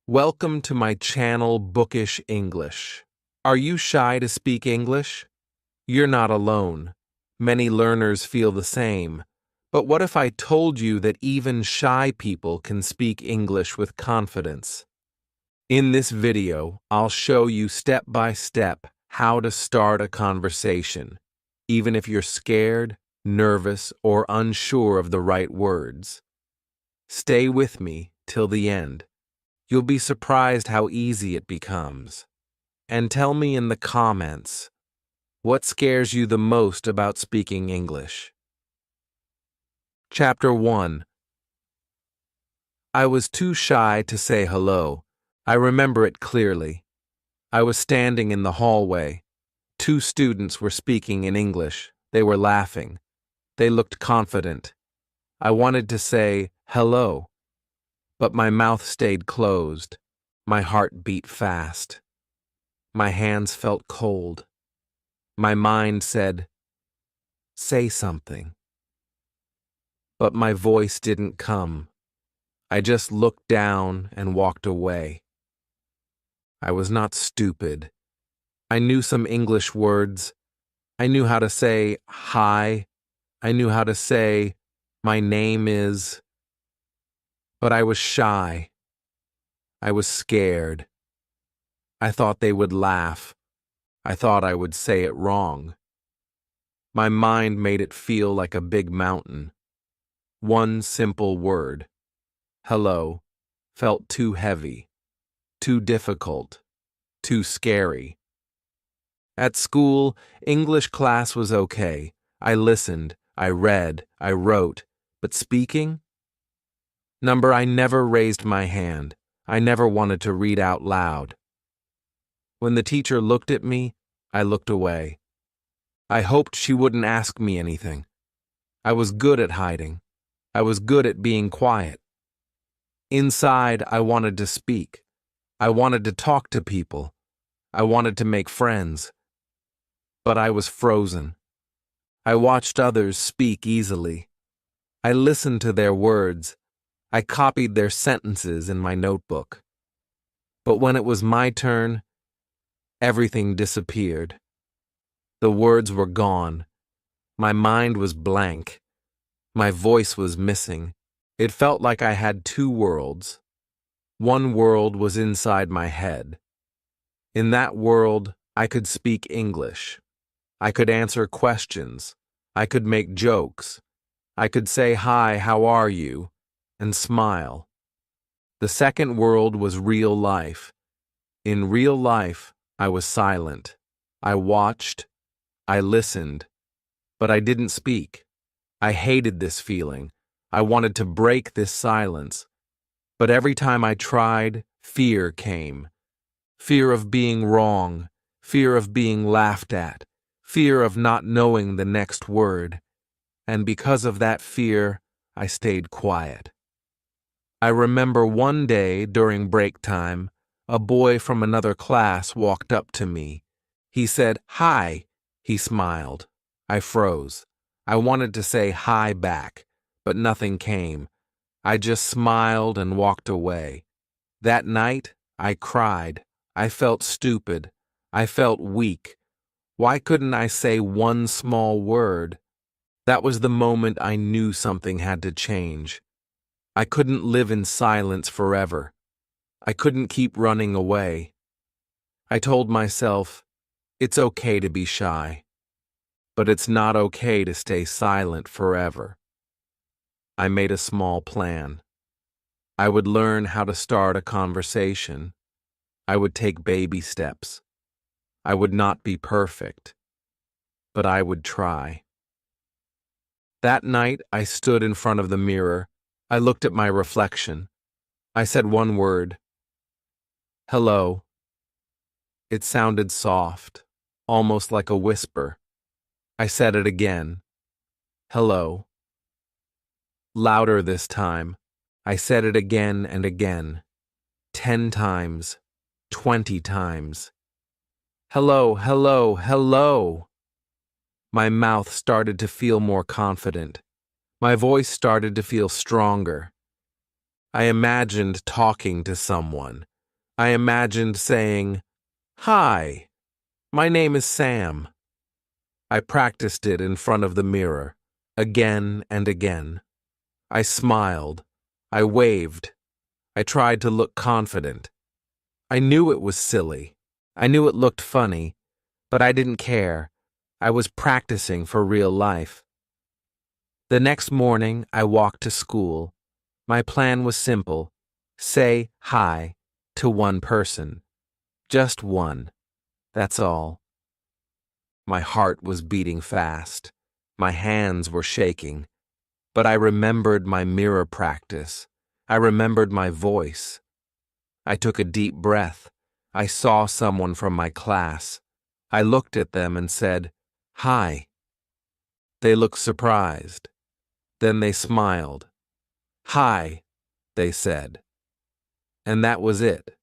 Welcome to my channel, Bookish English. Are you shy to speak English? You're not alone. Many learners feel the same. But what if I told you that even shy people can speak English with confidence? In this video, I'll show you step by step how to start a conversation, even if you're scared, nervous, or unsure of the right words. Stay with me till the end. You'll be surprised how easy it becomes. And tell me in the comments, what scares you the most about speaking English? Chapter 1. I was too shy to say hello. I remember it clearly. I was standing in the hallway. 2 students were speaking in English. They were laughing. They looked confident. I wanted to say hello, but my mouth stayed closed. My heart beat fast. My hands felt cold. My mind said, "Say something." But my voice didn't come. I just looked down and walked away. I was not stupid. I knew some English words. I knew how to say hi. I knew how to say, "My name is..." But I was shy. I was scared. I thought they would laugh. I thought I would say it wrong. My mind made it feel like a big mountain. One simple word, hello, felt too heavy, too difficult, too scary. At school, English class was okay. I listened, I read, I wrote, but speaking? I never raised my hand. I never wanted to read out loud. When the teacher looked at me, I looked away. I hoped she wouldn't ask me anything. I was good at hiding. I was good at being quiet. Inside, I wanted to speak. I wanted to talk to people. I wanted to make friends. But I was frozen. I watched others speak easily. I listened to their words. I copied their sentences in my notebook. But when it was my turn, everything disappeared. The words were gone. My mind was blank. My voice was missing. It felt like I had 2 worlds. One world was inside my head. In that world, I could speak English. I could answer questions. I could make jokes. I could say, "Hi, how are you?" and smile. The second world was real life. In real life, I was silent. I watched. I listened. But I didn't speak. I hated this feeling. I wanted to break this silence. But every time I tried, fear came. Fear of being wrong. Fear of being laughed at. Fear of not knowing the next word. And because of that fear, I stayed quiet. I remember one day during break time, a boy from another class walked up to me. He said, "Hi." He smiled. I froze. I wanted to say hi back, but nothing came. I just smiled and walked away. That night, I cried. I felt stupid. I felt weak. Why couldn't I say one small word? That was the moment I knew something had to change. I couldn't live in silence forever. I couldn't keep running away. I told myself, it's okay to be shy, but it's not okay to stay silent forever. I made a small plan. I would learn how to start a conversation. I would take baby steps. I would not be perfect, but I would try. That night, I stood in front of the mirror. I looked at my reflection. I said one word. Hello. It sounded soft, almost like a whisper. I said it again. Hello. Louder this time. I said it again and again. 10 times. 20 times. Hello, hello, hello. My mouth started to feel more confident. My voice started to feel stronger. I imagined talking to someone, I imagined saying, "Hi, my name is Sam." I practiced it in front of the mirror, again and again. I smiled. I waved. I tried to look confident. I knew it was silly. I knew it looked funny, but I didn't care. I was practicing for real life. The next morning, I walked to school. My plan was simple. Say hi to one person. Just one. That's all. My heart was beating fast. My hands were shaking. But I remembered my mirror practice. I remembered my voice. I took a deep breath. I saw someone from my class. I looked at them and said, "Hi." They looked surprised. Then they smiled. "Hi," they said. And that was it.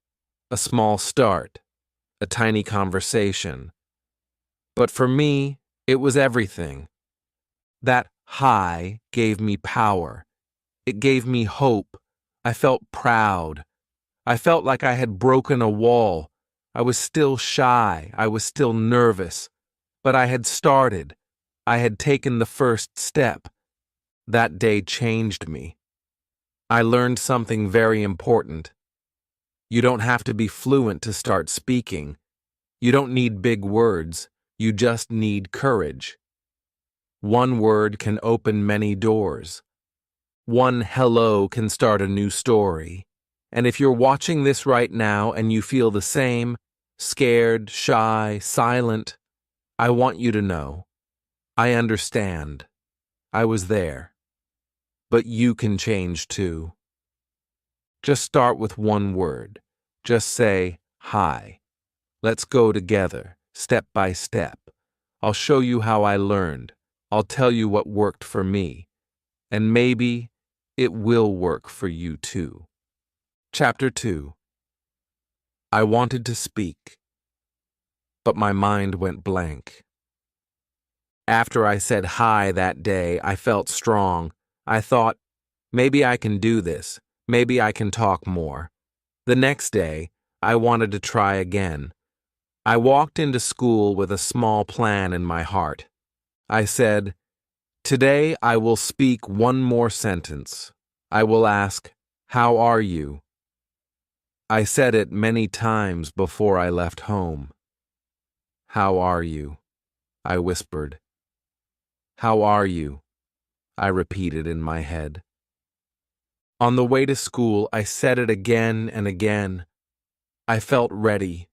A small start. A tiny conversation. But for me, it was everything. That hi gave me power. It gave me hope. I felt proud. I felt like I had broken a wall. I was still shy. I was still nervous. But I had started. I had taken the first step. That day changed me. I learned something very important. You don't have to be fluent to start speaking. You don't need big words. You just need courage. One word can open many doors. One hello can start a new story. And if you're watching this right now and you feel the same, scared, shy, silent, I want you to know, I understand. I was there. But you can change too. Just start with one word. Just say, hi. Let's go together, step by step. I'll show you how I learned. I'll tell you what worked for me. And maybe it will work for you too. Chapter 2. I wanted to speak, but my mind went blank. After I said hi that day, I felt strong. I thought, maybe I can do this. Maybe I can talk more. The next day, I wanted to try again. I walked into school with a small plan in my heart. I said, "Today I will speak one more sentence. I will ask, 'How are you?'" I said it many times before I left home. "How are you?" I whispered. "How are you?" I repeated in my head. On the way to school, I said it again and again. I felt ready.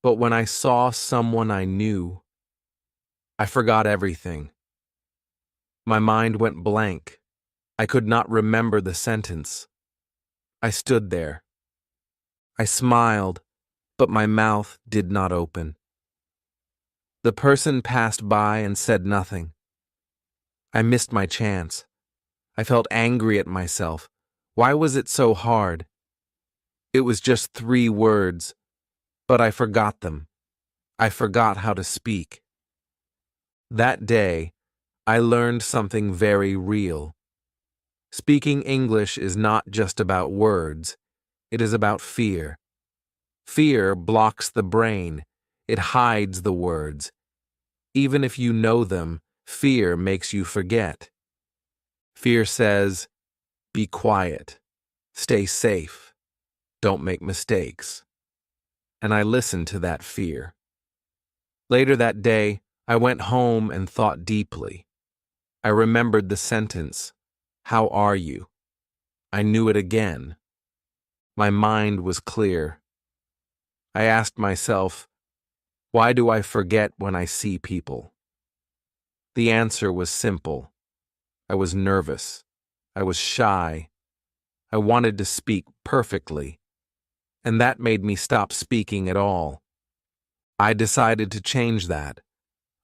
But when I saw someone I knew, I forgot everything. My mind went blank. I could not remember the sentence. I stood there. I smiled, but my mouth did not open. The person passed by and said nothing. I missed my chance. I felt angry at myself. Why was it so hard? It was just 3 words, but I forgot them. I forgot how to speak. That day, I learned something very real. Speaking English is not just about words. It is about fear. Fear blocks the brain. It hides the words. Even if you know them, fear makes you forget. Fear says, be quiet, stay safe, don't make mistakes. And I listened to that fear. Later that day, I went home and thought deeply. I remembered the sentence, "How are you?" I knew it again. My mind was clear. I asked myself, why do I forget when I see people? The answer was simple. I was nervous. I was shy. I wanted to speak perfectly. And that made me stop speaking at all. I decided to change that.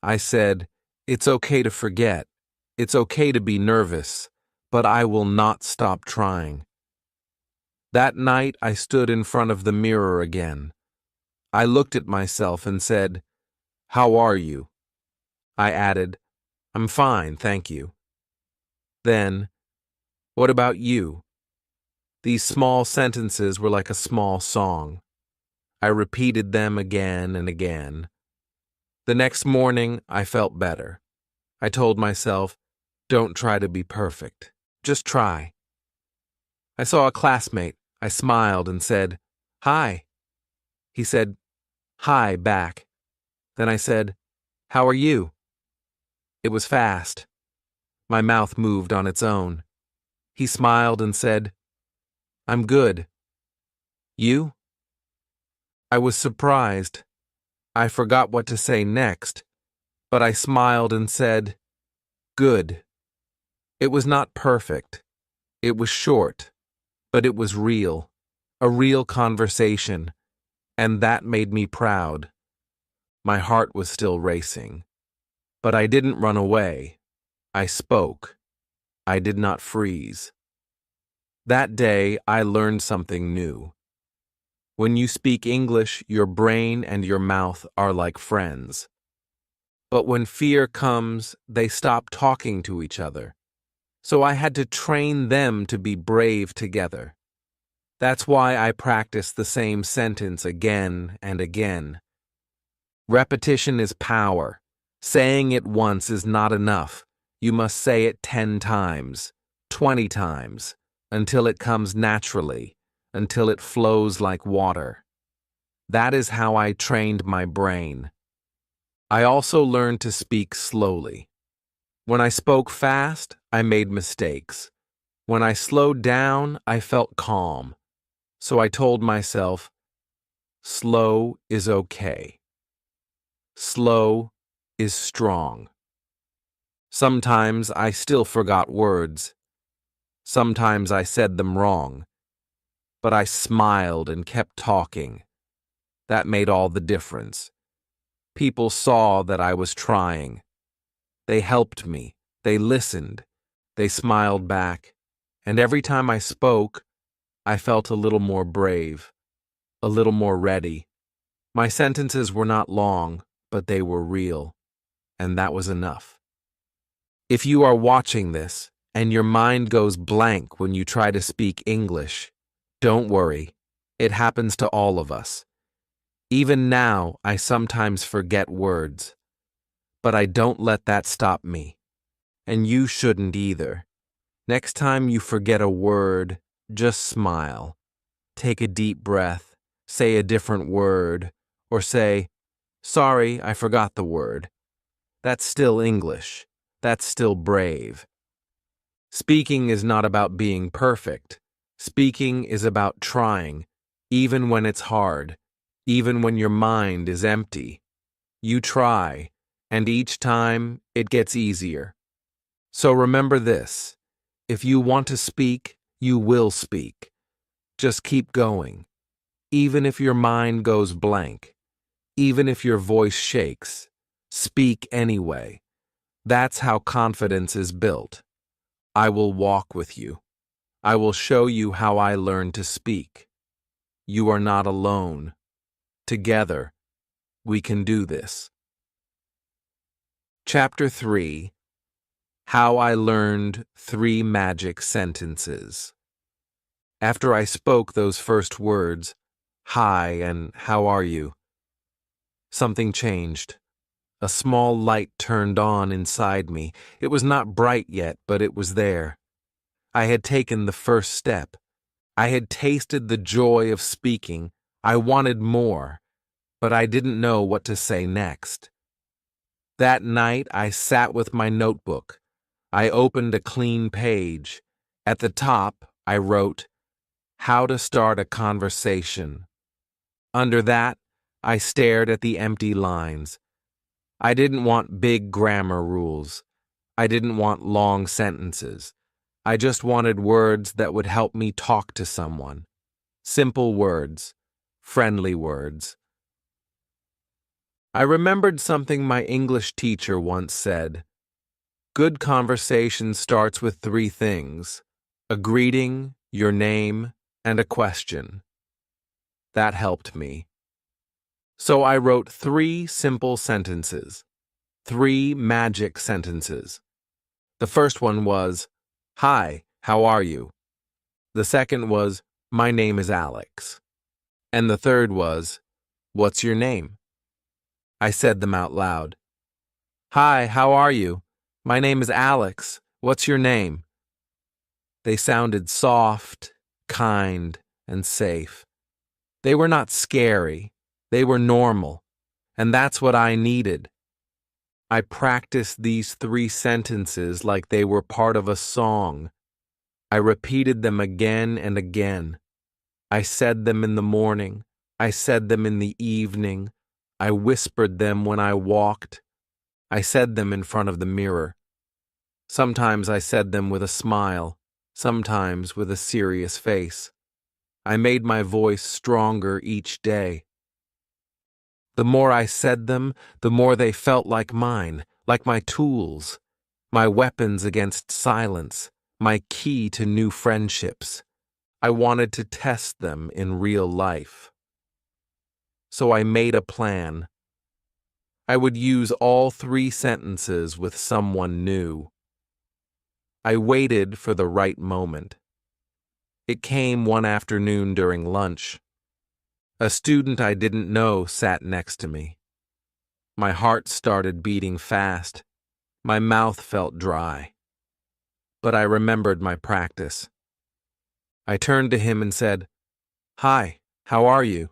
I said, it's okay to forget. It's okay to be nervous, but I will not stop trying. That night, I stood in front of the mirror again. I looked at myself and said, "How are you?" I added, "I'm fine, thank you." Then, "What about you?" These small sentences were like a small song. I repeated them again and again. The next morning, I felt better. I told myself, don't try to be perfect. Just try. I saw a classmate. I smiled and said, "Hi." He said, "Hi," back. Then I said, "How are you?" It was fast. My mouth moved on its own. He smiled and said, "I'm good. You?" I was surprised. I forgot what to say next, but I smiled and said, "Good." It was not perfect. It was short, but it was real. A real conversation, and that made me proud. My heart was still racing. But I didn't run away. I spoke. I did not freeze. That day, I learned something new. When you speak English, your brain and your mouth are like friends. But when fear comes, they stop talking to each other. So I had to train them to be brave together. That's why I practice the same sentence again and again. Repetition is power. Saying it once is not enough. You must say it 10 times, 20 times, until it comes naturally, until it flows like water. That is how I trained my brain. I also learned to speak slowly. When I spoke fast, I made mistakes. When I slowed down, I felt calm. So I told myself, slow is okay. Slow is strong. Sometimes I still forgot words. Sometimes I said them wrong. But I smiled and kept talking. That made all the difference. People saw that I was trying. They helped me. They listened. They smiled back. And every time I spoke, I felt a little more brave, a little more ready. My sentences were not long, but they were real. And that was enough. If you are watching this, and your mind goes blank when you try to speak English, don't worry. It happens to all of us. Even now, I sometimes forget words. But I don't let that stop me. And you shouldn't either. Next time you forget a word, just smile. Take a deep breath, say a different word, or say, "Sorry, I forgot the word." That's still English. That's still brave. Speaking is not about being perfect. Speaking is about trying, even when it's hard, even when your mind is empty. You try, and each time it gets easier. So remember this. If you want to speak, you will speak. Just keep going. Even if your mind goes blank, even if your voice shakes, speak anyway. That's how confidence is built. I will walk with you. I will show you how I learned to speak. You are not alone. Together, we can do this. Chapter 3: How I Learned 3 Magic Sentences. After I spoke those first words, "Hi" and "How are you?" something changed. A small light turned on inside me. It was not bright yet, but it was there. I had taken the first step. I had tasted the joy of speaking. I wanted more, but I didn't know what to say next. That night, I sat with my notebook. I opened a clean page. At the top, I wrote, "How to start a conversation." Under that, I stared at the empty lines. I didn't want big grammar rules. I didn't want long sentences. I just wanted words that would help me talk to someone. Simple words, friendly words. I remembered something my English teacher once said. Good conversation starts with 3 things: a greeting, your name, and a question. That helped me. So I wrote 3 simple sentences, 3 magic sentences. The first one was, "Hi, how are you?" The second was, "My name is Alex." And the third was, "What's your name?" I said them out loud. "Hi, how are you? My name is Alex. What's your name?" They sounded soft, kind, and safe. They were not scary. They were normal. And that's what I needed. I practiced these 3 sentences like they were part of a song. I repeated them again and again. I said them in the morning. I said them in the evening. I whispered them when I walked. I said them in front of the mirror. Sometimes I said them with a smile, sometimes with a serious face. I made my voice stronger each day. The more I said them, the more they felt like mine, like my tools, my weapons against silence, my key to new friendships. I wanted to test them in real life. So I made a plan. I would use all 3 sentences with someone new. I waited for the right moment. It came one afternoon during lunch. A student I didn't know sat next to me. My heart started beating fast. My mouth felt dry. But I remembered my practice. I turned to him and said, "Hi, how are you?"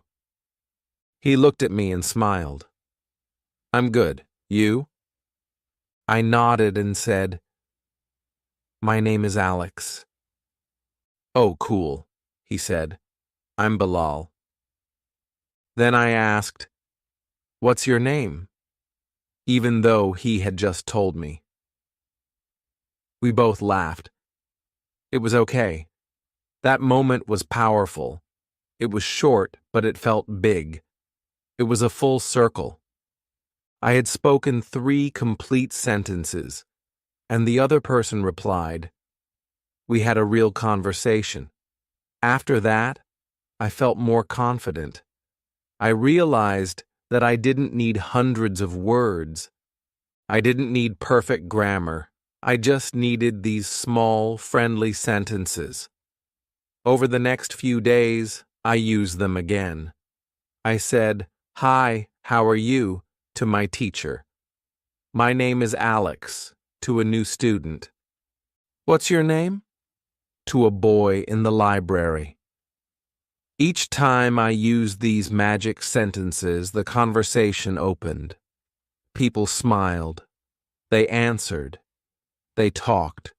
He looked at me and smiled. "I'm good. You?" I nodded and said, "My name is Alex." "Oh, cool," he said. "I'm Bilal." Then I asked, "What's your name?" even though he had just told me. We both laughed. It was okay. That moment was powerful. It was short, but it felt big. It was a full circle. I had spoken 3 complete sentences, and the other person replied. We had a real conversation. After that, I felt more confident. I realized that I didn't need hundreds of words. I didn't need perfect grammar. I just needed these small, friendly sentences. Over the next few days, I used them again. I said, "Hi, how are you?" to my teacher. "My name is Alex," to a new student. "What's your name?" to a boy in the library. Each time I used these magic sentences, the conversation opened. People smiled. They answered. They talked.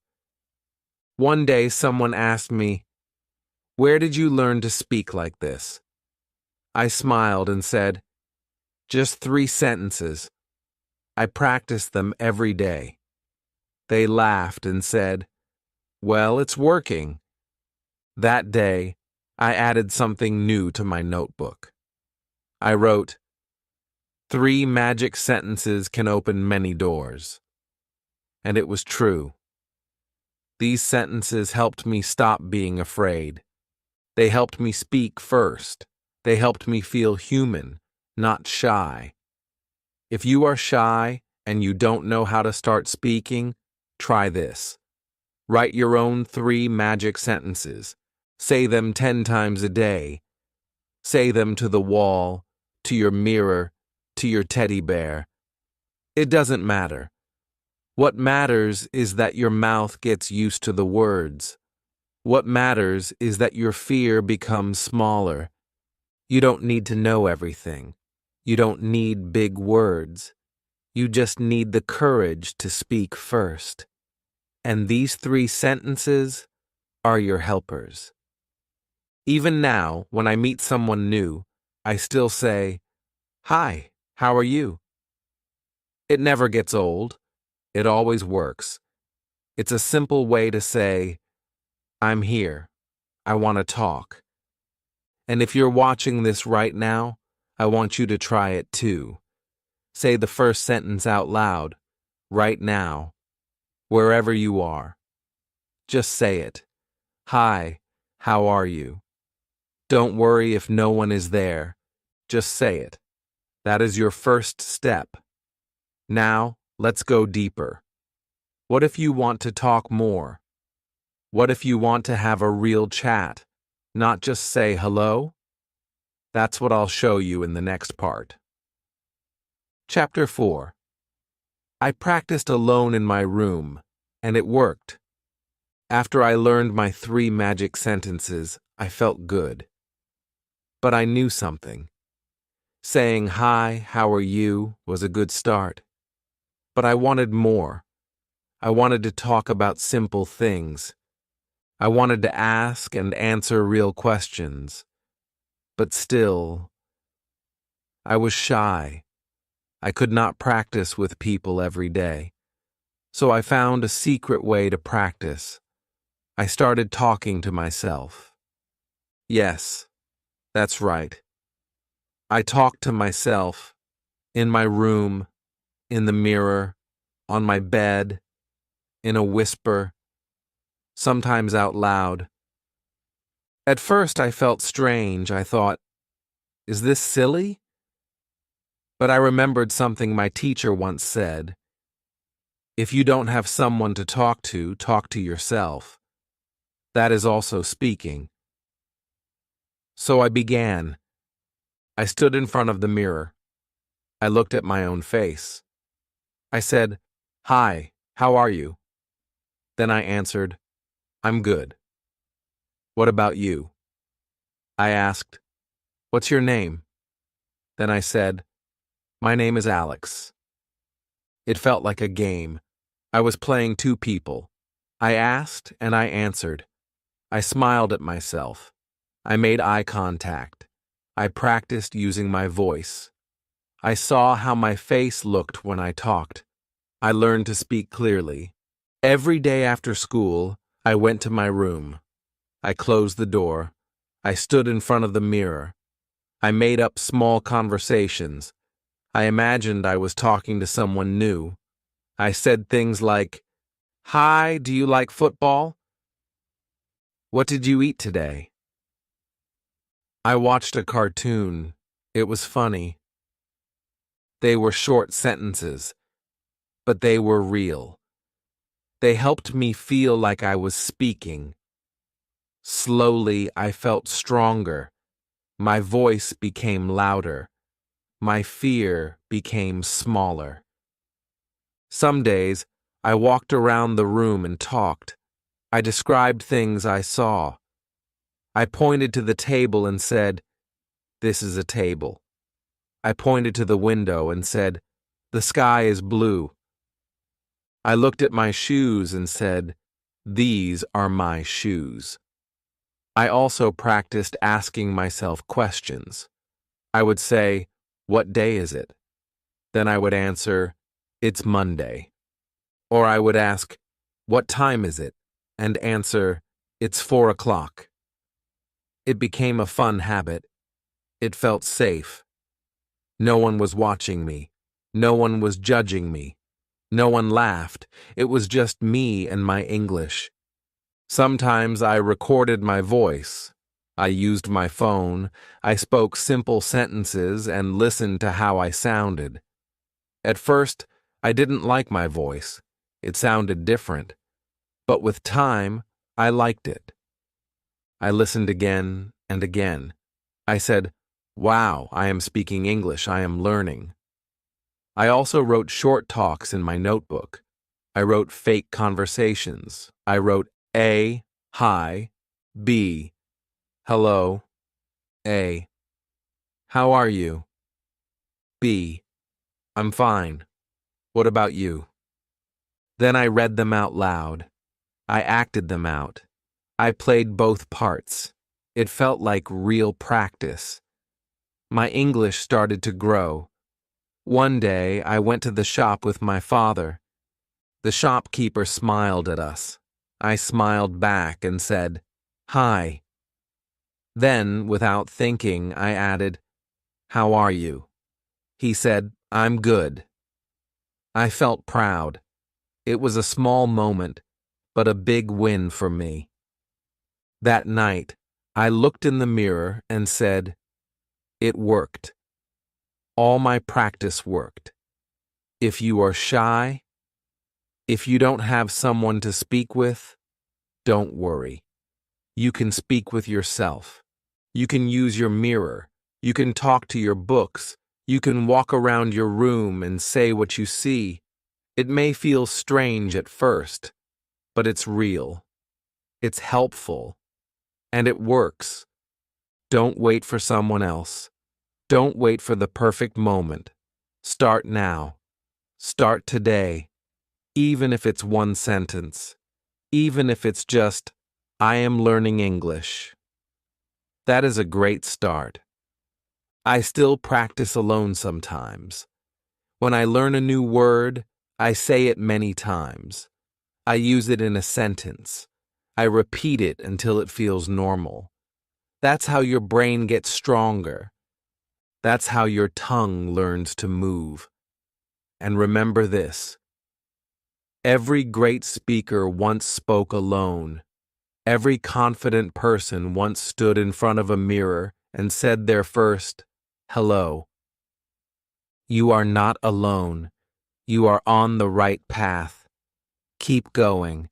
One day someone asked me, "Where did you learn to speak like this?" I smiled and said, "Just 3 sentences. I practiced them every day." They laughed and said, "Well, it's working." That day, I added something new to my notebook. I wrote, 3 magic sentences can open many doors. And it was true. These sentences helped me stop being afraid. They helped me speak first. They helped me feel human, not shy. If you are shy and you don't know how to start speaking, try this. Write your own 3 magic sentences. Say them 10 times a day. Say them to the wall, to your mirror, to your teddy bear. It doesn't matter. What matters is that your mouth gets used to the words. What matters is that your fear becomes smaller. You don't need to know everything. You don't need big words. You just need the courage to speak first. And these 3 sentences are your helpers. Even now, when I meet someone new, I still say, "Hi, how are you?" It never gets old. It always works. It's a simple way to say, "I'm here. I want to talk." And if you're watching this right now, I want you to try it too. Say the first sentence out loud, right now, wherever you are. Just say it. "Hi, how are you?" Don't worry if no one is there. Just say it. That is your first step. Now, let's go deeper. What if you want to talk more? What if you want to have a real chat, not just say hello? That's what I'll show you in the next part. Chapter 4. I practiced alone in my room, and it worked. After I learned my 3 magic sentences, I felt good. But I knew something. Saying hi, how are you was a good start. But I wanted more. I wanted to talk about simple things. I wanted to ask and answer real questions. But still, I was shy. I could not practice with people every day. So I found a secret way to practice. I started talking to myself. Yes, that's right. I talked to myself in my room, in the mirror, on my bed, in a whisper, sometimes out loud. At first I felt strange. I thought, is this silly? But I remembered something my teacher once said. If you don't have someone to talk to yourself. That is also speaking. So I began. I stood in front of the mirror. I looked at my own face. I said, "Hi, how are you?" Then I answered, "I'm good. What about you?" I asked, "What's your name?" Then I said, "My name is Alex." It felt like a game. I was playing 2 people. I asked and I answered. I smiled at myself. I made eye contact. I practiced using my voice. I saw how my face looked when I talked. I learned to speak clearly. Every day after school, I went to my room. I closed the door. I stood in front of the mirror. I made up small conversations. I imagined I was talking to someone new. I said things like, "Hi, do you like football? What did you eat today?" I watched a cartoon. It was funny. They were short sentences, but they were real. They helped me feel like I was speaking. Slowly, I felt stronger. My voice became louder. My fear became smaller. Some days, I walked around the room and talked. I described things I saw. I pointed to the table and said, "This is a table." I pointed to the window and said, "The sky is blue." I looked at my shoes and said, "These are my shoes." I also practiced asking myself questions. I would say, "What day is it?" Then I would answer, "It's Monday." Or I would ask, "What time is it?" and answer, "It's 4 o'clock." It became a fun habit. It felt safe. No one was watching me. No one was judging me. No one laughed. It was just me and my English. Sometimes I recorded my voice. I used my phone. I spoke simple sentences and listened to how I sounded. At first, I didn't like my voice. It sounded different. But with time, I liked it. I listened again and again. I said, "Wow, I am speaking English. I am learning." I also wrote short talks in my notebook. I wrote fake conversations. I wrote A, hi, B, hello, A, how are you? B, I'm fine. What about you? Then I read them out loud. I acted them out. I played both parts. It felt like real practice. My English started to grow. One day, I went to the shop with my father. The shopkeeper smiled at us. I smiled back and said, "Hi." Then, without thinking, I added, "How are you?" He said, "I'm good." I felt proud. It was a small moment, but a big win for me. That night, I looked in the mirror and said, "It worked." All my practice worked. If you are shy, if you don't have someone to speak with, Don't worry. You can speak with yourself. You can use your mirror. You can talk to your books. You can walk around your room and say what you see. It may feel strange at first, but it's real. It's helpful. And it works. Don't wait for someone else. Don't wait for the perfect moment. Start now. Start today. Even if it's one sentence. Even if it's just, I am learning English. That is a great start. I still practice alone sometimes. When I learn a new word, I say it many times. I use it in a sentence. I repeat it until it feels normal. That's how your brain gets stronger. That's how your tongue learns to move. And remember this. Every great speaker once spoke alone. Every confident person once stood in front of a mirror and said their first, hello. You are not alone. You are on the right path. Keep going.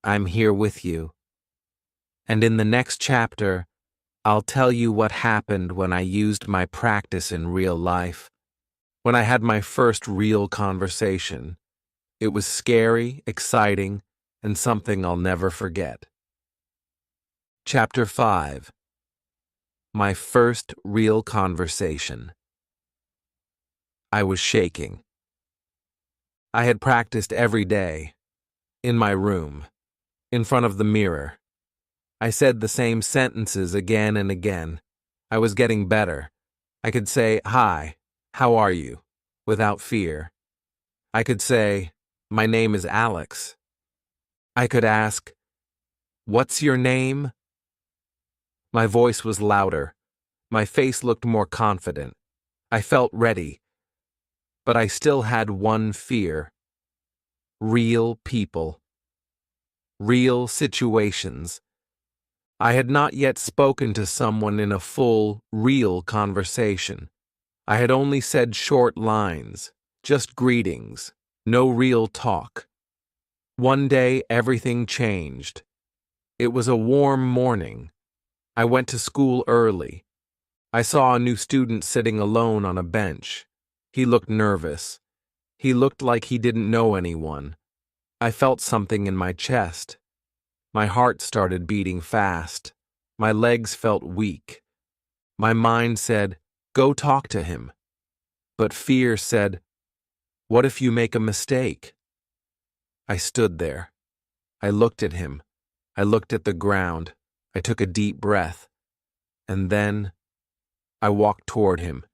I'm here with you. And in the next chapter, I'll tell you what happened when I used my practice in real life. When I had my first real conversation. It was scary, exciting, and something I'll never forget. Chapter 5. My first real conversation. I was shaking. I had practiced every day, in my room, in front of the mirror. I said the same sentences again and again. I was getting better. I could say, hi, how are you, without fear. I could say, my name is Alex. I could ask, what's your name? My voice was louder. My face looked more confident. I felt ready. But I still had one fear. Real people. Real situations. I had not yet spoken to someone in a full, real conversation. I had only said short lines, just greetings, no real talk. One day, everything changed. It was a warm morning. I went to school early. I saw a new student sitting alone on a bench. He looked nervous. He looked like he didn't know anyone. I felt something in my chest. My heart started beating fast. My legs felt weak. My mind said, go talk to him. But fear said, what if you make a mistake? I stood there. I looked at him. I looked at the ground. I took a deep breath. And then I walked toward him.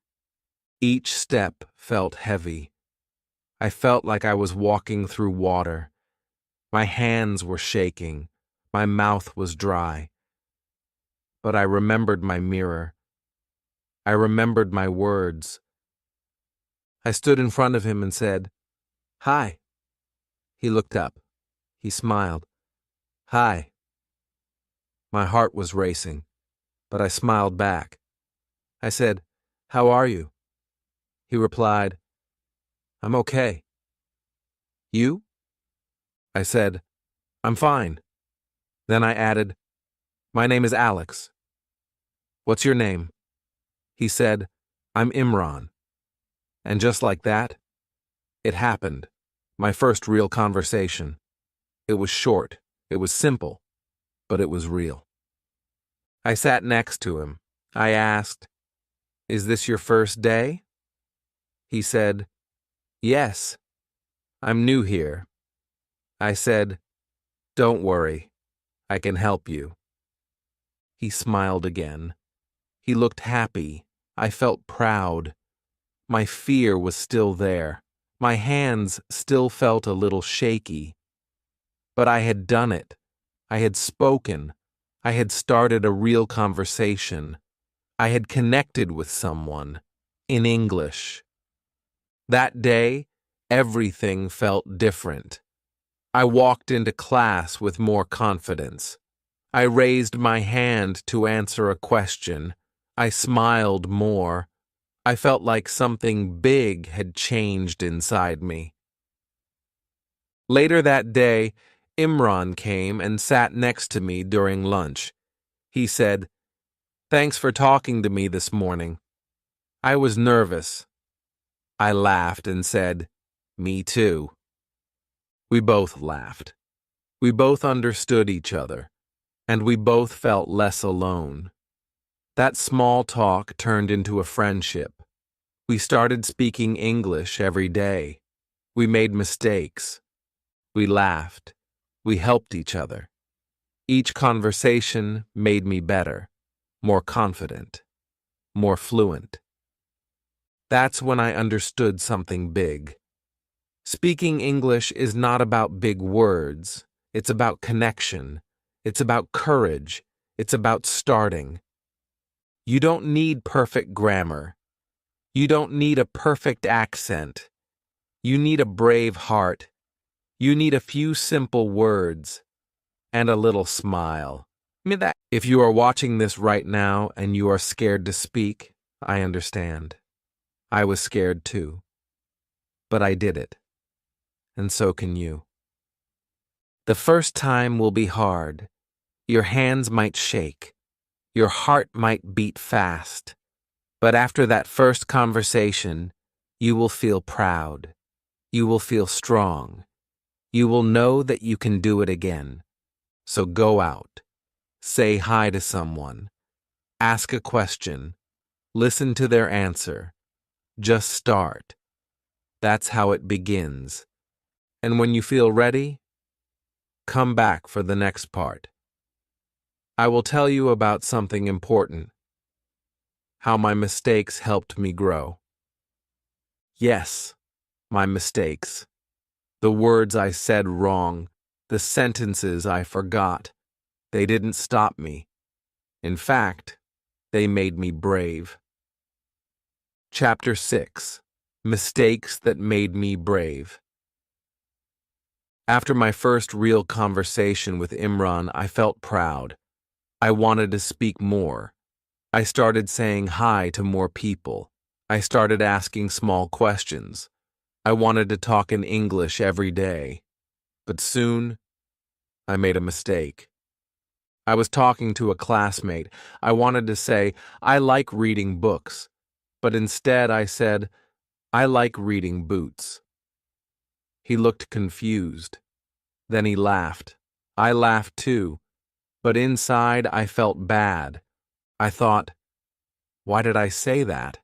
Each step felt heavy. I felt like I was walking through water. My hands were shaking. My mouth was dry. But I remembered my mirror. I remembered my words. I stood in front of him and said, hi. He looked up. He smiled. Hi. My heart was racing, but I smiled back. I said, how are you? He replied, I'm okay. You? I said, I'm fine. Then I added, my name is Alex. What's your name? He said, I'm Imran. And just like that, it happened. My first real conversation. It was short, it was simple, but it was real. I sat next to him. I asked, is this your first day? He said, yes. I'm new here. I said, don't worry. I can help you. He smiled again. He looked happy. I felt proud. My fear was still there. My hands still felt a little shaky. But I had done it. I had spoken. I had started a real conversation. I had connected with someone. In English. That day, everything felt different. I walked into class with more confidence. I raised my hand to answer a question. I smiled more. I felt like something big had changed inside me. Later that day, Imran came and sat next to me during lunch. He said, "Thanks for talking to me this morning." I was nervous. I laughed and said, "Me too." We both laughed. We both understood each other, and we both felt less alone. That small talk turned into a friendship. We started speaking English every day. We made mistakes. We laughed. We helped each other. Each conversation made me better, more confident, more fluent. That's when I understood something big. Speaking English is not about big words. It's about connection. It's about courage. It's about starting. You don't need perfect grammar. You don't need a perfect accent. You need a brave heart. You need a few simple words and a little smile. If you are watching this right now and you are scared to speak, I understand. I was scared too. But I did it. And so can you. The first time will be hard. Your hands might shake. Your heart might beat fast. But after that first conversation, you will feel proud. You will feel strong. You will know that you can do it again. So go out. Say hi to someone. Ask a question. Listen to their answer. Just start. That's how it begins. And when you feel ready, come back for the next part. I will tell you about something important. How my mistakes helped me grow. Yes, my mistakes. The words I said wrong, the sentences I forgot, they didn't stop me. In fact, they made me brave. Chapter 6. Mistakes that made me brave. After my first real conversation with Imran, I felt proud. I wanted to speak more. I started saying hi to more people. I started asking small questions. I wanted to talk in English every day. But soon, I made a mistake. I was talking to a classmate. I wanted to say, "I like reading books." But instead I said, "I like reading boots." He looked confused. Then he laughed. I laughed too. But inside I felt bad. I thought, why did I say that?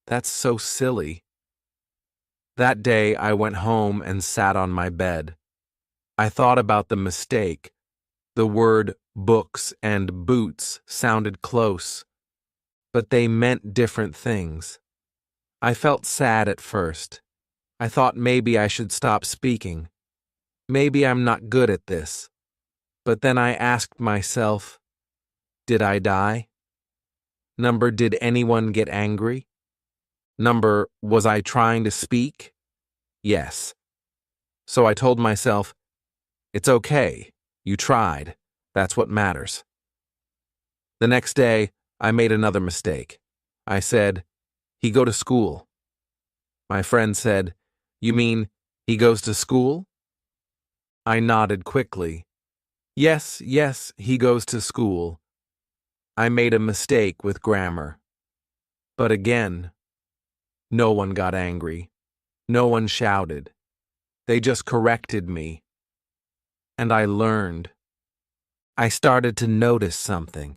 That's so silly. That day I went home and sat on my bed. I thought about the mistake. The word books and boots sounded close, but they meant different things. I felt sad at first. I thought maybe I should stop speaking. Maybe I'm not good at this. But then I asked myself, did I die? Number, did anyone get angry? Number, was I trying to speak? Yes. So I told myself, it's okay. You tried. That's what matters. The next day, I made another mistake. I said, he go to school. My friend said, you mean he goes to school? I nodded quickly. Yes, he goes to school. I made a mistake with grammar. But again, no one got angry. No one shouted. They just corrected me. And I learned. I started to notice something.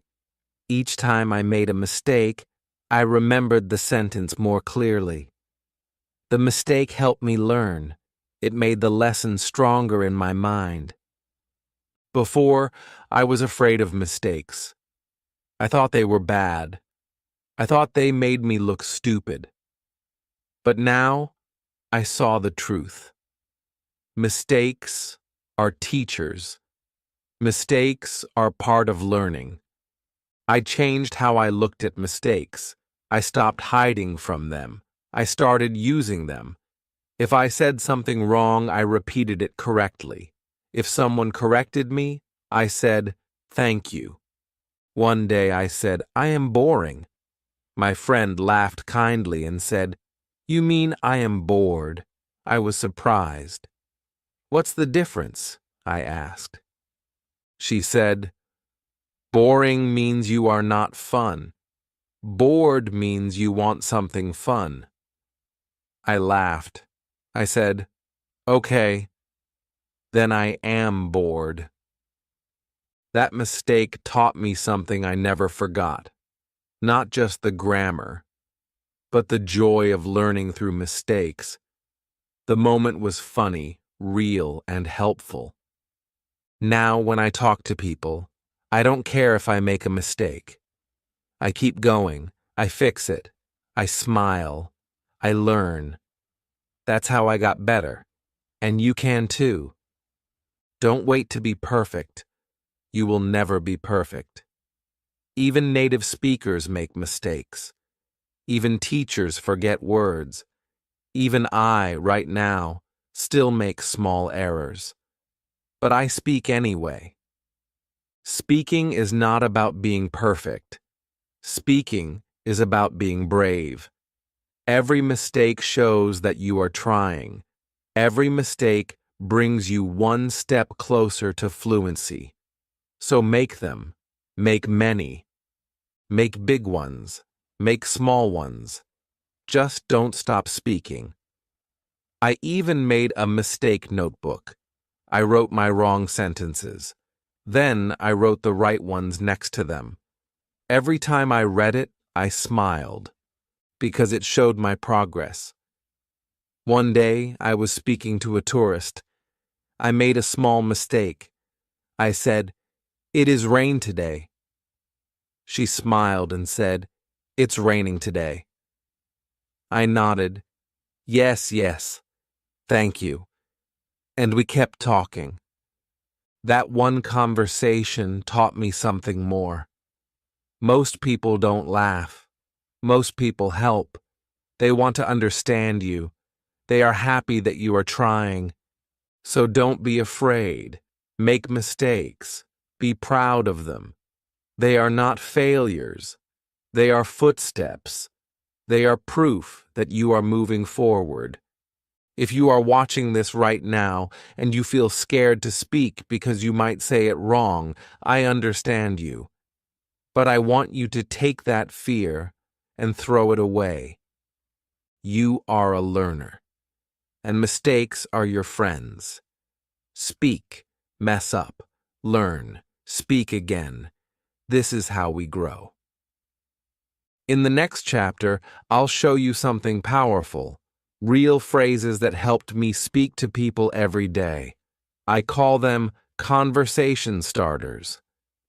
Each time I made a mistake, I remembered the sentence more clearly. The mistake helped me learn. It made the lesson stronger in my mind. Before, I was afraid of mistakes. I thought they were bad. I thought they made me look stupid. But now, I saw the truth. Mistakes are teachers. Mistakes are part of learning. I changed how I looked at mistakes. I stopped hiding from them. I started using them. If I said something wrong, I repeated it correctly. If someone corrected me, I said, thank you. One day I said, I am boring. My friend laughed kindly and said, you mean I am bored? I was surprised. What's the difference? I asked. She said, "Boring means you are not fun. Bored means you want something fun." I laughed. I said, "Okay, then I am bored." That mistake taught me something I never forgot. Not just the grammar, but the joy of learning through mistakes. The moment was funny, real, and helpful. Now, when I talk to people, I don't care if I make a mistake. I keep going. I fix it. I smile. I learn. That's how I got better. And you can too. Don't wait to be perfect. You will never be perfect. Even native speakers make mistakes. Even teachers forget words. Even I, right now, still make small errors. But I speak anyway. Speaking is not about being perfect. Speaking is about being brave. Every mistake shows that you are trying. Every mistake brings you one step closer to fluency. So make them. Make many. Make big ones. Make small ones. Just don't stop speaking. I even made a mistake notebook. I wrote my wrong sentences. Then I wrote the right ones next to them. Every time I read it, I smiled, because it showed my progress. One day, I was speaking to a tourist. I made a small mistake. I said, "It is rain today." She smiled and said, "It's raining today." I nodded, "Yes, yes, thank you." And we kept talking. That one conversation taught me something more. Most people don't laugh. Most people help. They want to understand you. They are happy that you are trying. So don't be afraid. Make mistakes. Be proud of them. They are not failures. They are footsteps. They are proof that you are moving forward. If you are watching this right now and you feel scared to speak because you might say it wrong, I understand you. But I want you to take that fear and throw it away. You are a learner, and mistakes are your friends. Speak, mess up, learn, speak again. This is how we grow. In the next chapter, I'll show you something powerful, real phrases that helped me speak to people every day. I call them conversation starters.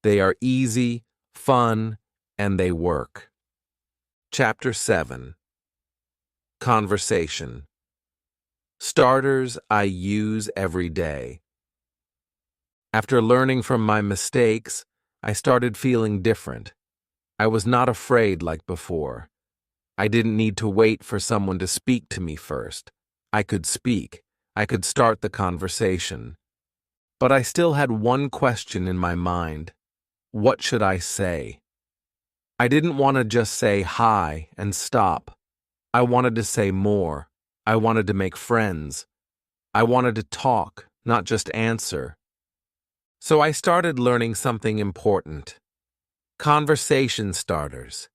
They are easy, fun, and they work. Chapter 7. Conversation. Starters I use every day. After learning from my mistakes, I started feeling different. I was not afraid like before. I didn't need to wait for someone to speak to me first. I could speak. I could start the conversation. But I still had one question in my mind. What should I say? I didn't want to just say hi and stop. I wanted to say more. I wanted to make friends. I wanted to talk, not just answer. So I started learning something important. Conversation starters.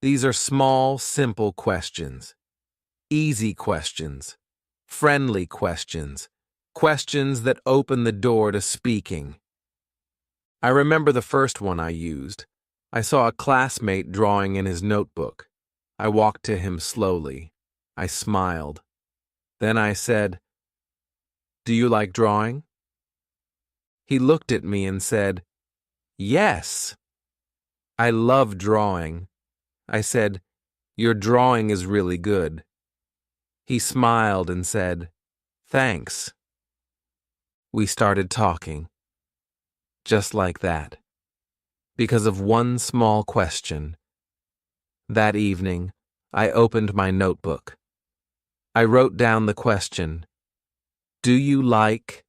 These are small, simple questions. Easy questions. Friendly questions. Questions that open the door to speaking. I remember the first one I used. I saw a classmate drawing in his notebook. I walked to him slowly. I smiled. Then I said, "Do you like drawing?" He looked at me and said, "Yes." "I love drawing." I said, "Your drawing is really good." He smiled and said, "Thanks." We started talking. Just like that. Because of one small question. That evening, I opened my notebook. I wrote down the question, "Do you like?"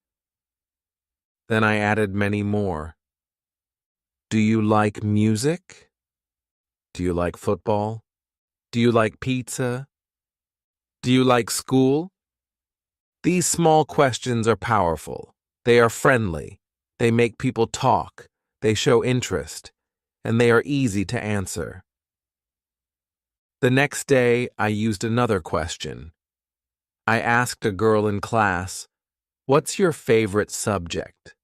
Then I added many more. "Do you like music? Do you like football? Do you like pizza? Do you like school?" These small questions are powerful. They are friendly. They make people talk. They show interest. And they are easy to answer. The next day, I used another question. I asked a girl in class, "What's your favorite subject?"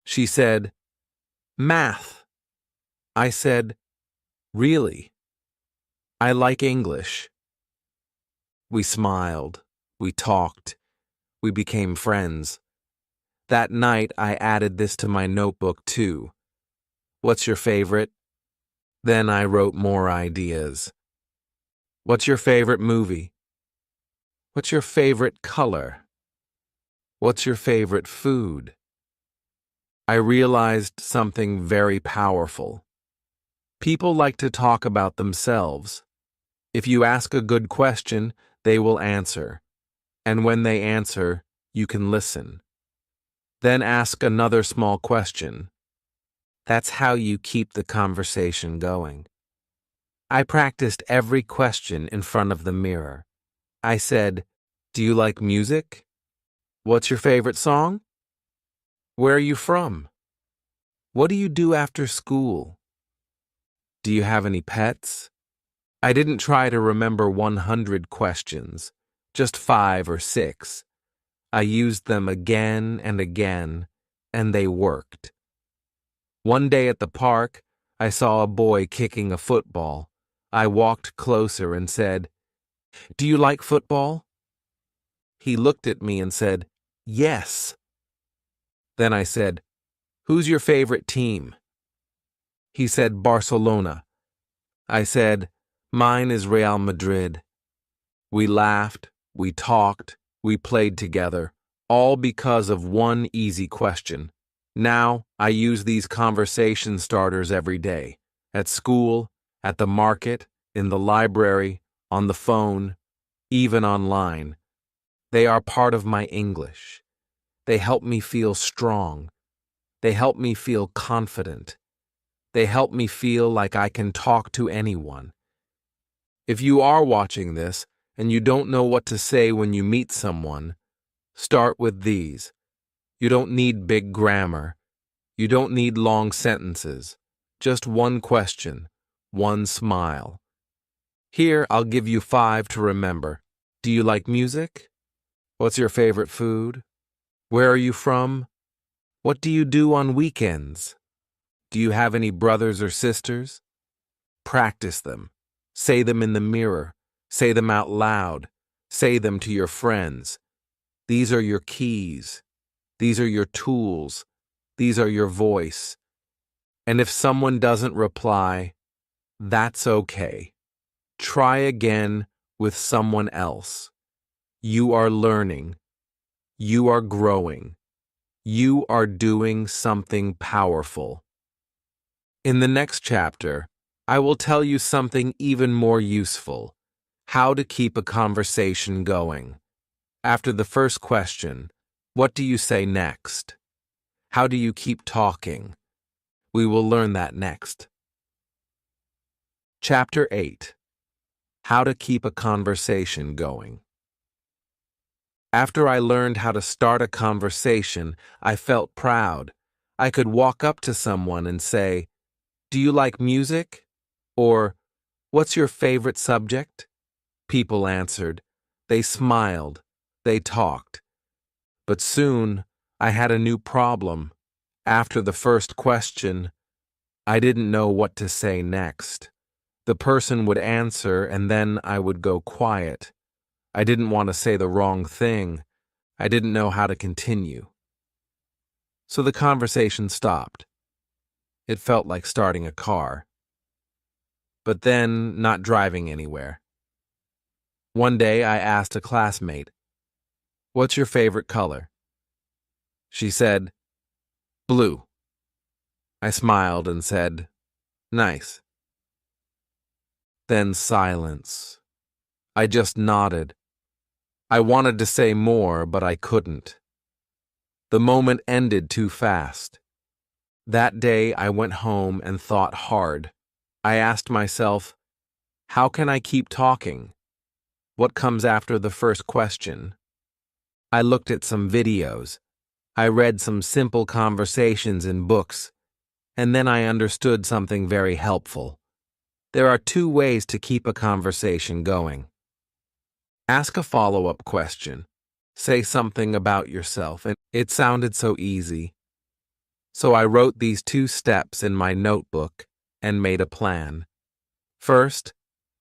She said, "Math." I said, "Really? I like English." We smiled. We talked. We became friends. That night, I added this to my notebook too. "What's your favorite?" Then I wrote more ideas. "What's your favorite movie?" "What's your favorite color?" "What's your favorite food?" I realized something very powerful. People like to talk about themselves. If you ask a good question, they will answer. And when they answer, you can listen. Then ask another small question. That's how you keep the conversation going. I practiced every question in front of the mirror. I said, "Do you like music? What's your favorite song? Where are you from? What do you do after school? Do you have any pets?" I didn't try to remember 100 questions, just 5 or 6. I used them again and again, and they worked. One day at the park, I saw a boy kicking a football. I walked closer and said, "Do you like football?" He looked at me and said, "Yes." Then I said, "Who's your favorite team?" He said, "Barcelona." I said, "Mine is Real Madrid." We laughed, we talked, we played together, all because of one easy question. Now, I use these conversation starters every day, at school, at the market, in the library, on the phone, even online. They are part of my English. They help me feel strong. They help me feel confident. They help me feel like I can talk to anyone. If you are watching this and you don't know what to say when you meet someone, start with these. You don't need big grammar. You don't need long sentences. Just one question, one smile. Here, I'll give you 5 to remember. Do you like music? What's your favorite food? Where are you from? What do you do on weekends? Do you have any brothers or sisters? Practice them. Say them in the mirror. Say them out loud. Say them to your friends. These are your keys. These are your tools. These are your voice. And if someone doesn't reply, that's okay. Try again with someone else. You are learning. You are growing. You are doing something powerful. In the next chapter, I will tell you something even more useful: how to keep a conversation going. After the first question, what do you say next? How do you keep talking? We will learn that next. Chapter 8: How to keep a conversation going. After I learned how to start a conversation, I felt proud. I could walk up to someone and say, "Do you like music?" Or, "What's your favorite subject?" People answered. They smiled. They talked. But soon, I had a new problem. After the first question, I didn't know what to say next. The person would answer, and then I would go quiet. I didn't want to say the wrong thing. I didn't know how to continue. So the conversation stopped. It felt like starting a car. But then, not driving anywhere. One day, I asked a classmate, "What's your favorite color?" She said, "Blue." I smiled and said, "Nice." Then silence. I just nodded. I wanted to say more, but I couldn't. The moment ended too fast. That day, I went home and thought hard. I asked myself, how can I keep talking? What comes after the first question? I looked at some videos. I read some simple conversations in books, and then I understood something very helpful. There are two ways to keep a conversation going. Ask a follow-up question. Say something about yourself, and it sounded so easy. So I wrote these 2 steps in my notebook and made a plan. First,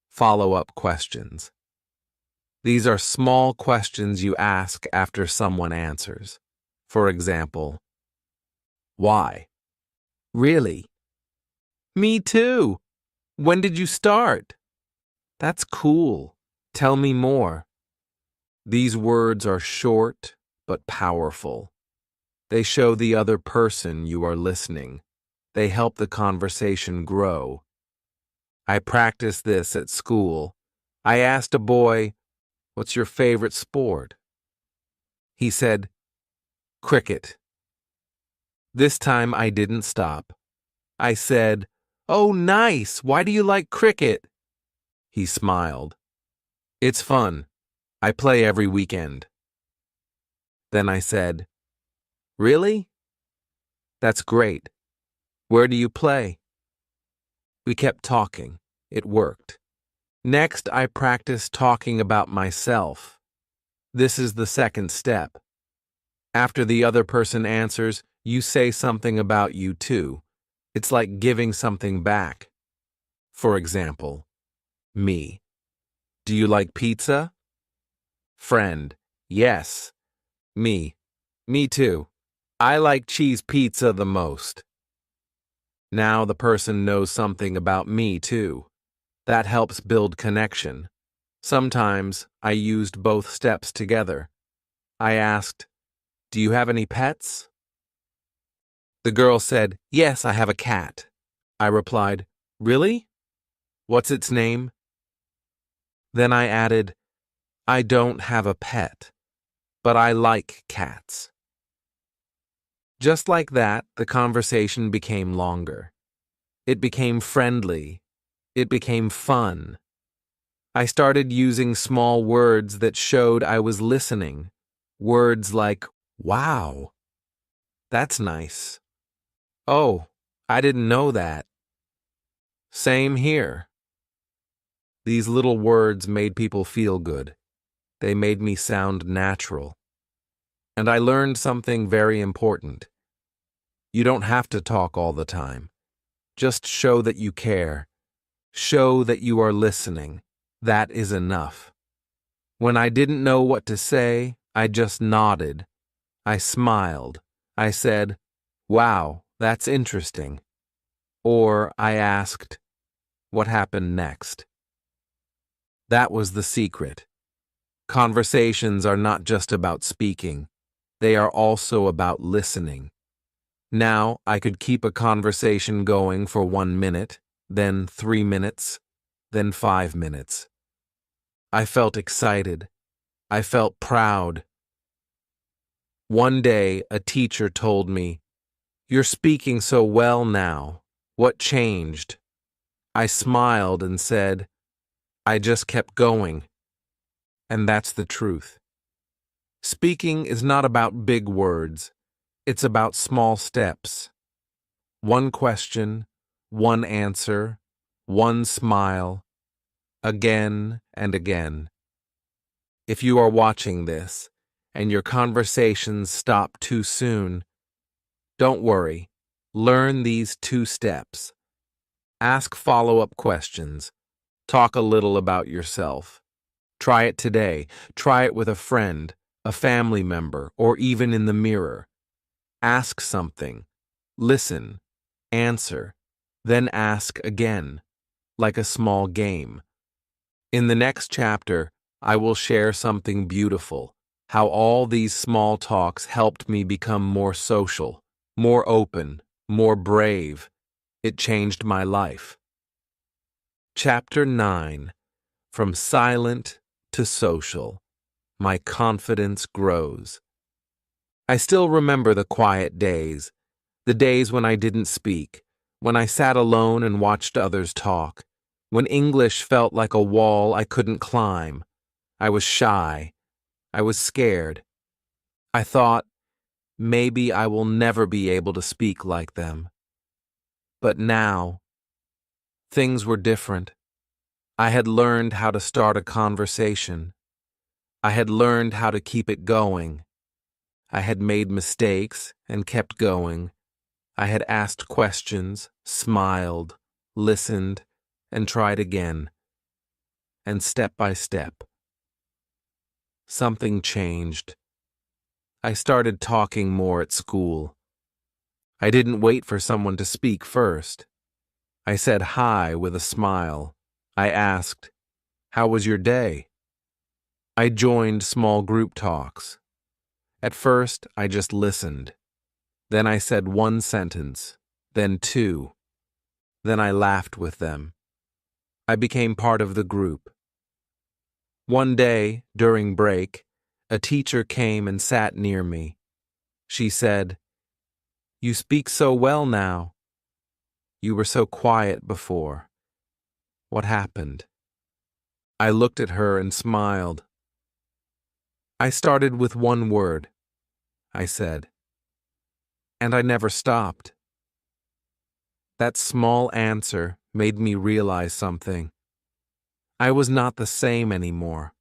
follow-up questions. These are small questions you ask after someone answers. For example, why? Really? Me too. When did you start? That's cool. Tell me more. These words are short but powerful. They show the other person you are listening. They help the conversation grow. I practiced this at school. I asked a boy, "What's your favorite sport?" He said, "Cricket." This time I didn't stop. I said, "Oh, nice. Why do you like cricket?" He smiled. "It's fun. I play every weekend." Then I said, "Really? That's great. Where do you play?" We kept talking. It worked. Next, I practiced talking about myself. This is the second step. After the other person answers, you say something about you too. It's like giving something back. For example, me. Do you like pizza? Friend. Yes. Me. Me too. I like cheese pizza the most. Now the person knows something about me too. That helps build connection. Sometimes I used both steps together. I asked, "Do you have any pets?" The girl said, "Yes, I have a cat." I replied, "Really? What's its name?" Then I added, "I don't have a pet, but I like cats." Just like that, the conversation became longer. It became friendly. It became fun. I started using small words that showed I was listening. Words like, "Wow, that's nice. Oh, I didn't know that. Same here." These little words made people feel good. They made me sound natural. And I learned something very important. You don't have to talk all the time. Just show that you care. Show that you are listening. That is enough. When I didn't know what to say, I just nodded. I smiled. I said, "Wow, that's interesting." Or I asked, "What happened next?" That was the secret. Conversations are not just about speaking. They are also about listening. Now I could keep a conversation going for 1 minute, then 3 minutes, then 5 minutes. I felt excited. I felt proud. One day, a teacher told me, "You're speaking so well now. What changed?" I smiled and said, "I just kept going." And that's the truth. Speaking is not about big words. It's about small steps. One question, one answer, one smile, again and again. If you are watching this and your conversations stop too soon, don't worry. Learn these 2 steps. Ask follow-up questions. Talk a little about yourself. Try it today. Try it with a friend, a family member, or even in the mirror. Ask something. Listen. Answer. Then ask again, like a small game. In the next chapter, I will share something beautiful, how all these small talks helped me become more social, more open, more brave. It changed my life. Chapter 9. From silent to social. My confidence grows. I still remember the quiet days, the days when I didn't speak, when I sat alone and watched others talk, when English felt like a wall I couldn't climb. I was shy. I was scared. I thought, maybe I will never be able to speak like them. But now, things were different. I had learned how to start a conversation. I had learned how to keep it going. I had made mistakes and kept going. I had asked questions, smiled, listened, and tried again. And step by step, something changed. I started talking more at school. I didn't wait for someone to speak first. I said hi with a smile. I asked, "How was your day?" I joined small group talks. At first, I just listened. Then I said one sentence, then two. Then I laughed with them. I became part of the group. One day, during break, a teacher came and sat near me. She said, "You speak so well now. You were so quiet before. What happened?" I looked at her and smiled. "I started with one word," I said, "and I never stopped." That small answer made me realize something. I was not the same anymore.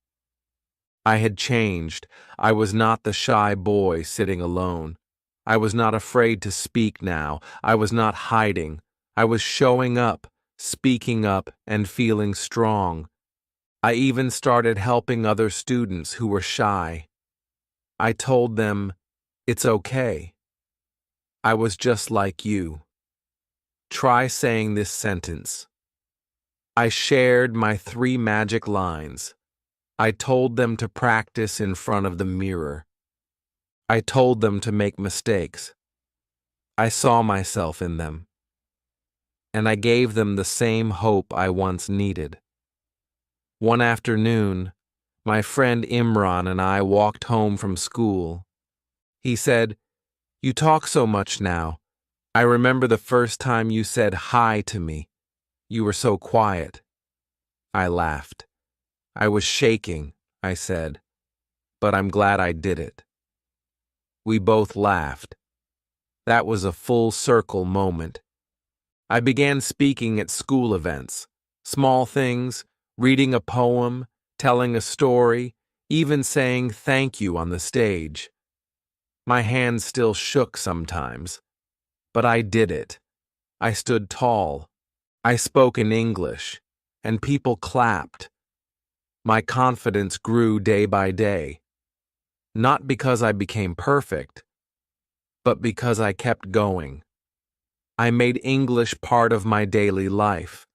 I had changed. I was not the shy boy sitting alone. I was not afraid to speak now. I was not hiding. I was showing up, speaking up, and feeling strong. I even started helping other students who were shy. I told them, "It's okay. I was just like you." Try saying this sentence. I shared my 3 magic lines. I told them to practice in front of the mirror. I told them to make mistakes. I saw myself in them. And I gave them the same hope I once needed. One afternoon, my friend Imran and I walked home from school. He said, "You talk so much now. I remember the first time you said hi to me. You were so quiet." I laughed. "I was shaking," I said, "but I'm glad I did it." We both laughed. That was a full circle moment. I began speaking at school events. Small things, reading a poem, telling a story, even saying thank you on the stage. My hands still shook sometimes, but I did it. I stood tall. I spoke in English, and people clapped. My confidence grew day by day. Not because I became perfect, but because I kept going. I made English part of my daily life.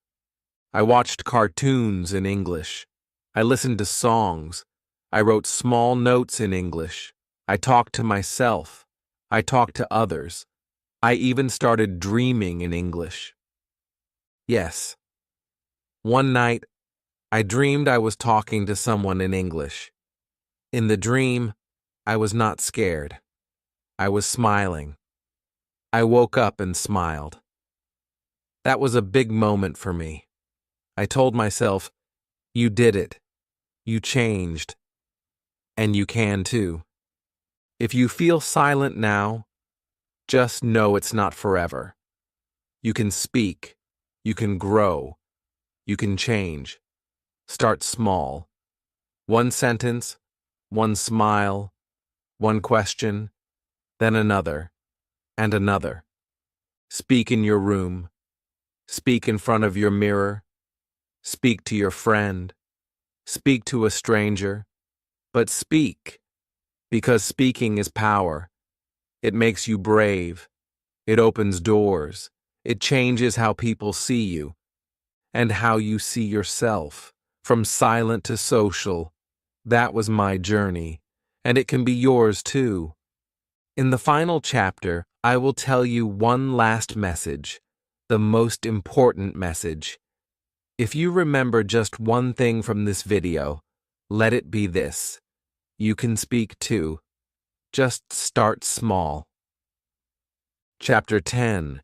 I watched cartoons in English. I listened to songs. I wrote small notes in English. I talked to myself. I talked to others. I even started dreaming in English. Yes. One night, I dreamed I was talking to someone in English. In the dream, I was not scared. I was smiling. I woke up and smiled. That was a big moment for me. I told myself, "You did it. You changed. And you can too." If you feel silent now, just know it's not forever. You can speak. You can grow. You can change. Start small. One sentence, one smile, one question, then another, and another. Speak in your room. Speak in front of your mirror. Speak to your friend. Speak to a stranger. But speak, because speaking is power. It makes you brave. It opens doors. It changes how people see you and how you see yourself. From silent to social, that was my journey, and it can be yours too. In the final chapter, I will tell you one last message, the most important message. If you remember just one thing from this video, let it be this: you can speak too. Just start small. Chapter 10.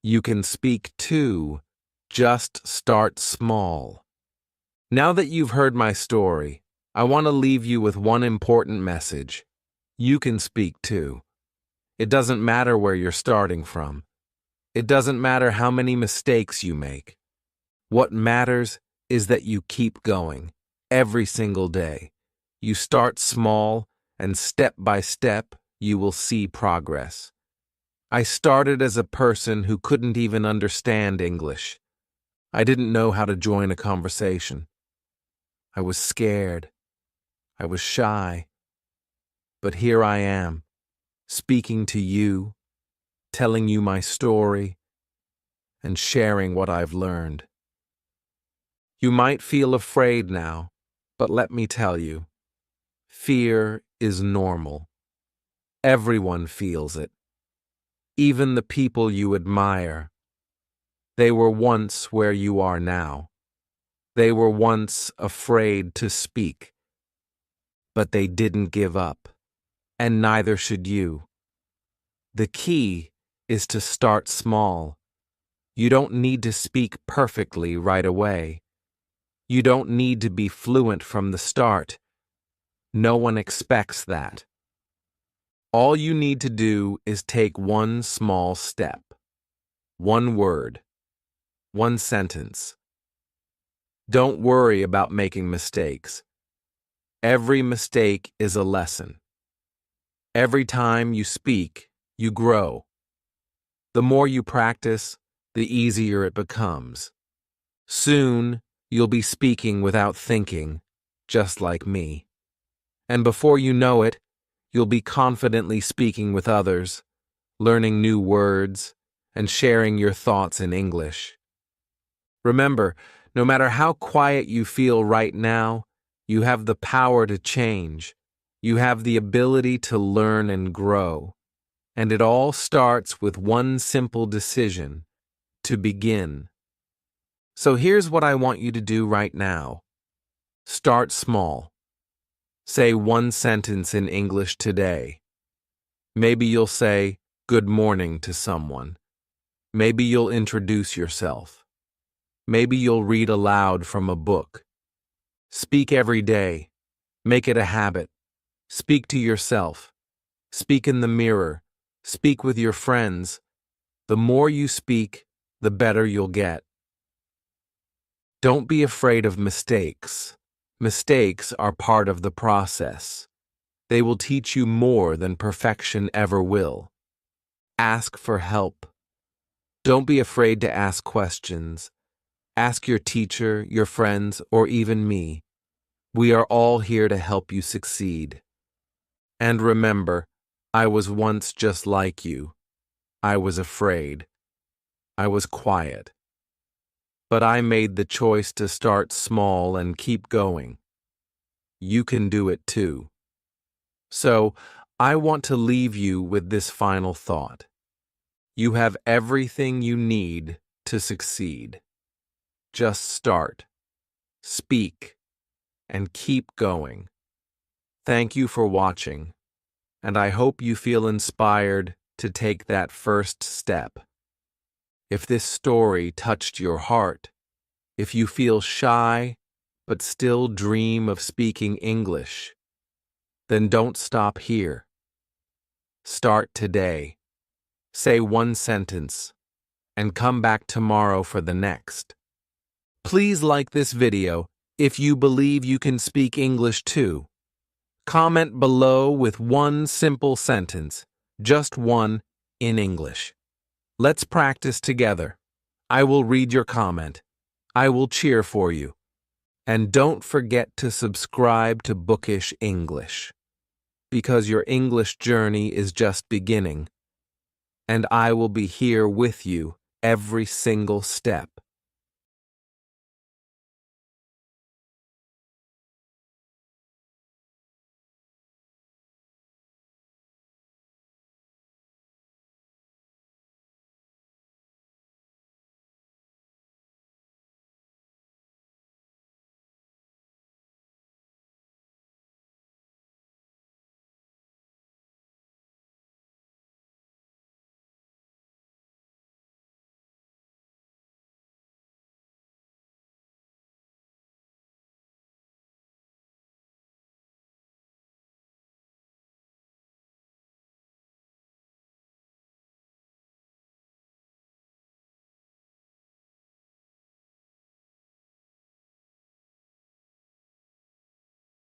You can speak too. Just start small. Now that you've heard my story, I want to leave you with one important message. You can speak too. It doesn't matter where you're starting from. It doesn't matter how many mistakes you make. What matters is that you keep going every single day. You start small, and step by step, you will see progress. I started as a person who couldn't even understand English. I didn't know how to join a conversation. I was scared. I was shy. But here I am, speaking to you, telling you my story, and sharing what I've learned. You might feel afraid now, but let me tell you, fear is normal. Everyone feels it. Even the people you admire. They were once where you are now. They were once afraid to speak. But they didn't give up, and neither should you. The key is to start small. You don't need to speak perfectly right away. You don't need to be fluent from the start. No one expects that. All you need to do is take one small step. One word. One sentence. Don't worry about making mistakes. Every mistake is a lesson. Every time you speak, you grow. The more you practice, the easier it becomes. Soon, you'll be speaking without thinking, just like me. And before you know it, you'll be confidently speaking with others, learning new words, and sharing your thoughts in English. Remember, no matter how quiet you feel right now, you have the power to change. You have the ability to learn and grow. And it all starts with one simple decision: to begin. So here's what I want you to do right now. Start small. Say one sentence in English today. Maybe you'll say, "Good morning" to someone. Maybe you'll introduce yourself. Maybe you'll read aloud from a book. Speak every day. Make it a habit. Speak to yourself. Speak in the mirror. Speak with your friends. The more you speak, the better you'll get. Don't be afraid of mistakes. Mistakes are part of the process. They will teach you more than perfection ever will. Ask for help. Don't be afraid to ask questions. Ask your teacher, your friends, or even me. We are all here to help you succeed. And remember, I was once just like you. I was afraid. I was quiet. But I made the choice to start small and keep going. You can do it too. So, I want to leave you with this final thought. You have everything you need to succeed. Just start, speak, and keep going. Thank you for watching, and I hope you feel inspired to take that first step. If this story touched your heart, if you feel shy but still dream of speaking English, then don't stop here. Start today. Say one sentence, and come back tomorrow for the next. Please like this video if you believe you can speak English too. Comment below with one simple sentence, just one, in English. Let's practice together. I will read your comment. I will cheer for you. And don't forget to subscribe to Bookish English, because your English journey is just beginning, and I will be here with you every single step.